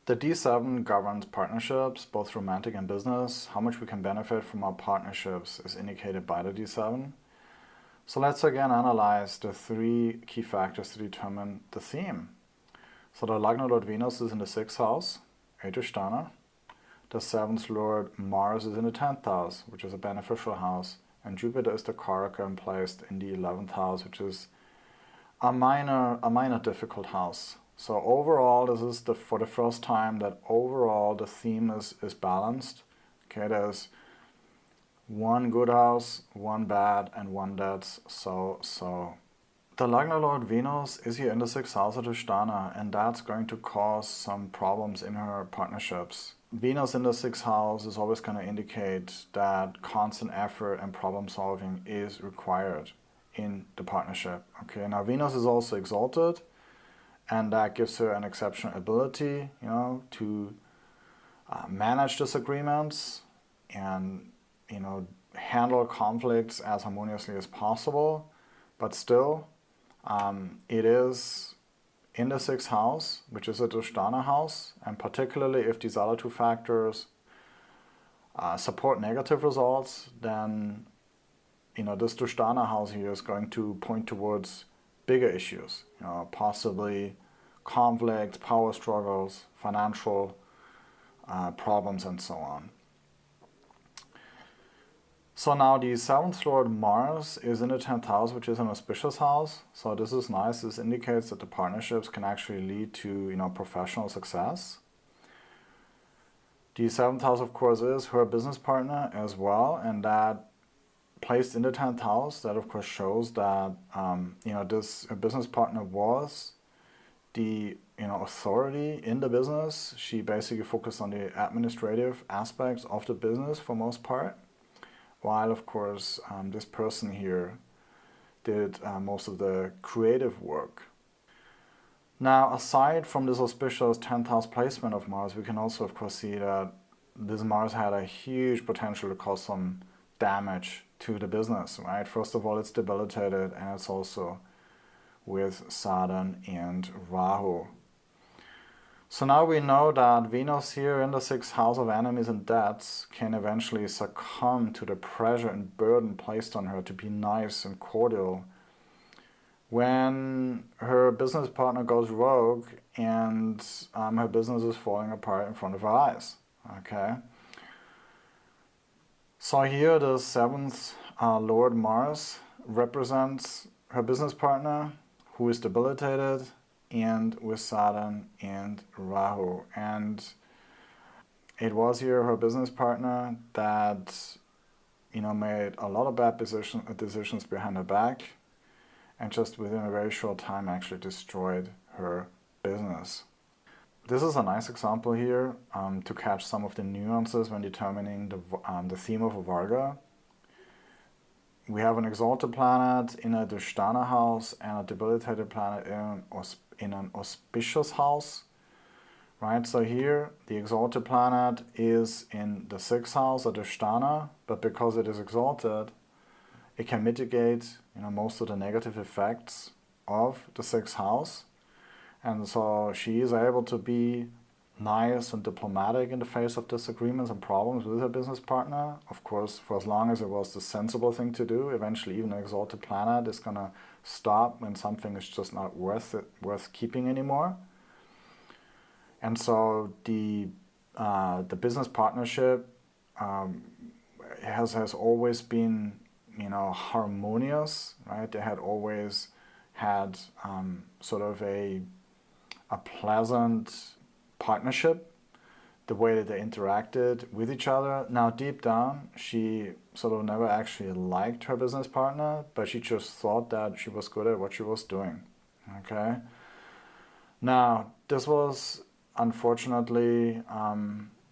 The D7 governs partnerships, both romantic and business. How much we can benefit from our partnerships is indicated by the D7. So let's again analyze the three key factors to determine the theme. So the Lagna Lord Venus is in the 6th house, Adhisthana. The 7th Lord Mars is in the 10th house, which is a beneficial house. And Jupiter is the Karaka and placed in the 11th house, which is a minor difficult house. So overall, this is for the first time that overall the theme is balanced. Okay, there's one good house, one bad, and one that's so. The Lagna Lord Venus is here in the 6th house of Adhisthana, and that's going to cause some problems in her partnerships. Venus in the 6th house is always going to indicate that constant effort and problem solving is required in the partnership. Okay, now Venus is also exalted, and that gives her an exceptional ability, to manage disagreements and, handle conflicts as harmoniously as possible. But still, it is in the 6th house, which is a Adhisthana house, and particularly if these other two factors support negative results, then this Adhisthana house here is going to point towards bigger issues, possibly conflicts, power struggles, financial problems, and so on. So now the 7th Lord Mars is in the 10th house, which is an auspicious house. So this is nice. This indicates that the partnerships can actually lead to professional success. The 7th house, of course, is her business partner as well, and that placed in the 10th house, that of course shows that this business partner was the authority in the business. She basically focused on the administrative aspects of the business for most part, while of course this person here did most of the creative work. Now, aside from this auspicious 10th house placement of Mars, we can also of course see that this Mars had a huge potential to cause some damage to the business, right? First of all, it's debilitated, and it's also with Saturn and Rahu. So now we know that Venus here in the 6th house of enemies and debts can eventually succumb to the pressure and burden placed on her to be nice and cordial when her business partner goes rogue and her business is falling apart in front of her eyes. Okay. So here the 7th Lord Mars represents her business partner, who is debilitated, and with Saturn and Rahu. And it was here her business partner that made a lot of bad decisions behind her back, and just within a very short time actually destroyed her business. This is a nice example here to catch some of the nuances when determining the theme of a Varga. We have an exalted planet in a Adhisthana house and a debilitated planet in an auspicious house, right? So here the exalted planet is in the 6th house, Adhisthana, but because it is exalted, it can mitigate most of the negative effects of the 6th house. And so she is able to be nice and diplomatic in the face of disagreements and problems with her business partner. Of course, for as long as it was the sensible thing to do. Eventually, even an exalted planet is going to stop when something is just not worth keeping anymore. And so the business partnership has always been harmonious, right? They had always had sort of a pleasant partnership, the way that they interacted with each other. Now, deep down, she sort of never actually liked her business partner, but she just thought that she was good at what she was doing. Okay. Now, this was unfortunately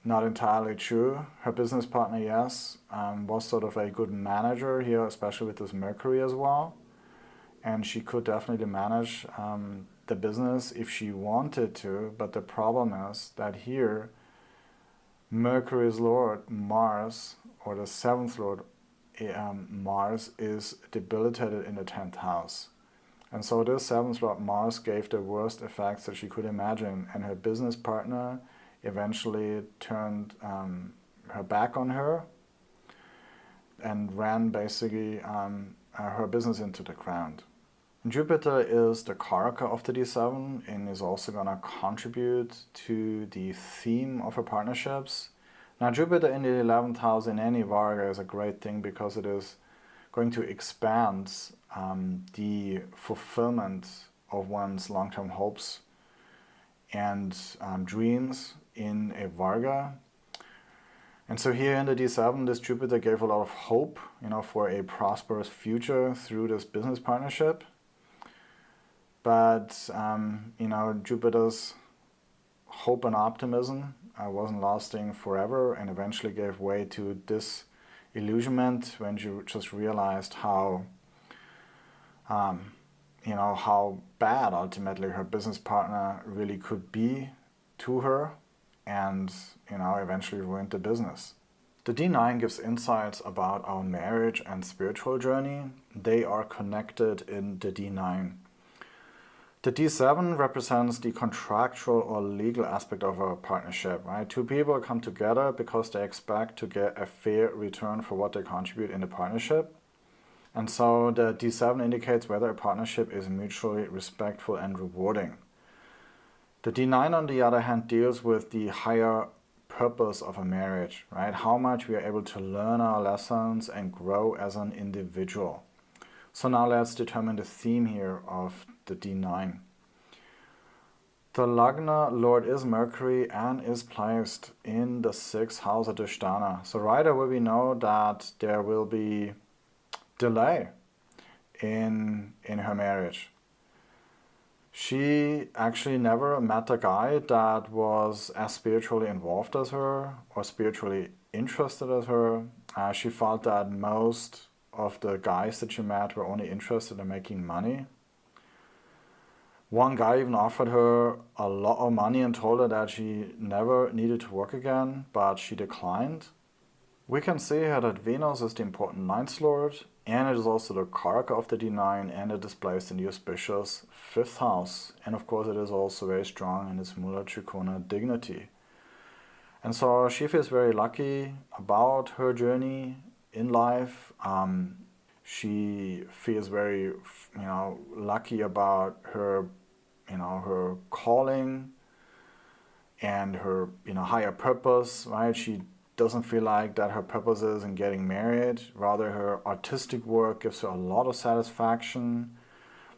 not entirely true. Her business partner, yes, was sort of a good manager here, especially with this Mercury as well. And she could definitely manage the business if she wanted to, but the problem is that here Mercury's Lord Mars, or the 7th Lord Mars, is debilitated in the 10th house. And so this 7th Lord Mars gave the worst effects that she could imagine, and her business partner eventually turned her back on her and ran basically her business into the ground. Jupiter is the Karaka of the D7 and is also going to contribute to the theme of her partnerships. Now Jupiter in the 11th house in any Varga is a great thing because it is going to expand the fulfillment of one's long-term hopes and dreams in a Varga. And so here in the D7, this Jupiter gave a lot of hope, for a prosperous future through this business partnership. But, Jupiter's hope and optimism wasn't lasting forever and eventually gave way to disillusionment when she just realized how bad ultimately her business partner really could be to her and, eventually ruined the business. The D9 gives insights about our marriage and spiritual journey. They are connected in the D9. The D7 represents the contractual or legal aspect of our partnership, right? Two people come together because they expect to get a fair return for what they contribute in the partnership. And so the D7 indicates whether a partnership is mutually respectful and rewarding. The D9, on the other hand, deals with the higher purpose of a marriage, right? How much we are able to learn our lessons and grow as an individual. So now let's determine the theme here of the D9. The Lagna Lord is Mercury and is placed in the 6th house of Dhisthana. So right away we know that there will be delay in her marriage. She actually never met a guy that was as spiritually involved as her or spiritually interested as her. She felt that most of the guys that she met were only interested in making money. One guy even offered her a lot of money and told her that she never needed to work again, but she declined. We can see here that Venus is the important 9th lord, and it is also the Karaka of the D9, and it is placed in the auspicious 5th house. And of course it is also very strong in its Mula Trikona dignity. And so she feels very lucky about her journey in life. She feels very, lucky about her, her calling and her, higher purpose, right? She doesn't feel like that her purpose is in getting married. Rather, her artistic work gives her a lot of satisfaction.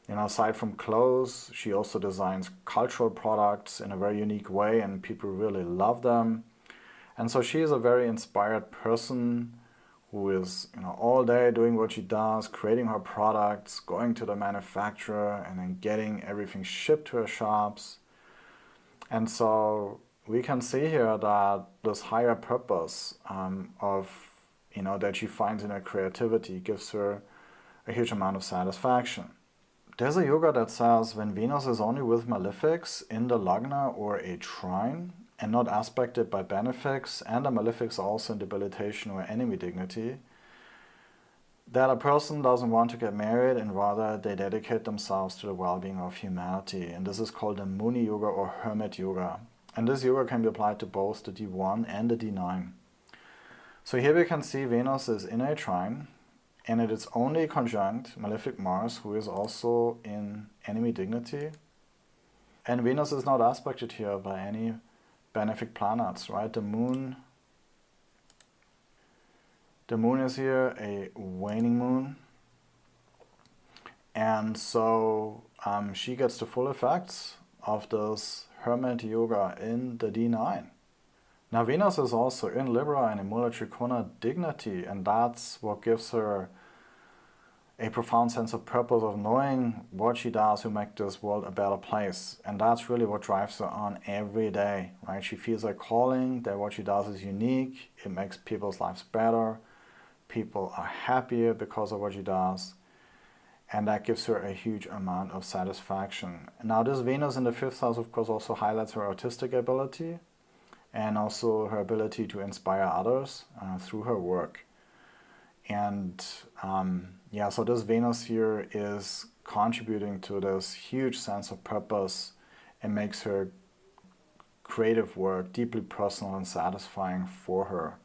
Aside from clothes, she also designs cultural products in a very unique way and people really love them. And so she is a very inspired person who is, all day doing what she does, creating her products, going to the manufacturer and then getting everything shipped to her shops. And so we can see here that this higher purpose that she finds in her creativity gives her a huge amount of satisfaction. There's a yoga that says when Venus is only with malefics in the Lagna or a trine and not aspected by benefics, and the malefics also in debilitation or enemy dignity, that a person doesn't want to get married and rather they dedicate themselves to the well-being of humanity. And this is called the Muni Yoga or Hermit Yoga. And this yoga can be applied to both the D1 and the D9. So here we can see Venus is in a trine and it is only conjunct malefic Mars, who is also in enemy dignity. And Venus is not aspected here by any benefic planets, right? The moon is here a waning moon. And so she gets the full effects of this Hermit Yoga in the D9. Now Venus is also in Libra and in Mula Trikona dignity, and that's what gives her a profound sense of purpose of knowing what she does to make this world a better place. And that's really what drives her on every day, right? She feels a calling that what she does is unique. It makes people's lives better. People are happier because of what she does. And that gives her a huge amount of satisfaction. Now this Venus in the 5th house, of course, also highlights her artistic ability and also her ability to inspire others through her work. And so this Venus here is contributing to this huge sense of purpose and makes her creative work, deeply personal and satisfying for her.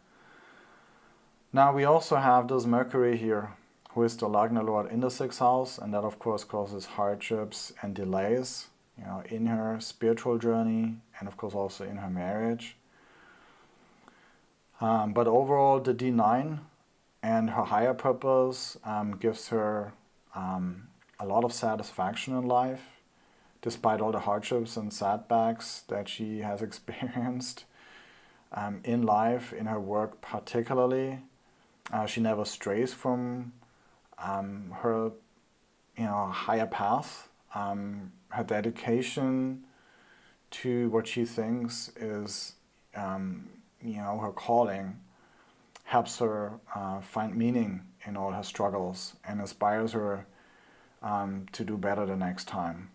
Now we also have this Mercury here, who is the Lagna Lord in the 6th house, and that of course causes hardships and delays, in her spiritual journey and of course also in her marriage. But overall, the D9 and her higher purpose gives her a lot of satisfaction in life, despite all the hardships and setbacks that she has experienced in life, in her work particularly. She never strays from her higher path. Her dedication to what she thinks is her calling helps her find meaning in all her struggles and inspires her to do better the next time.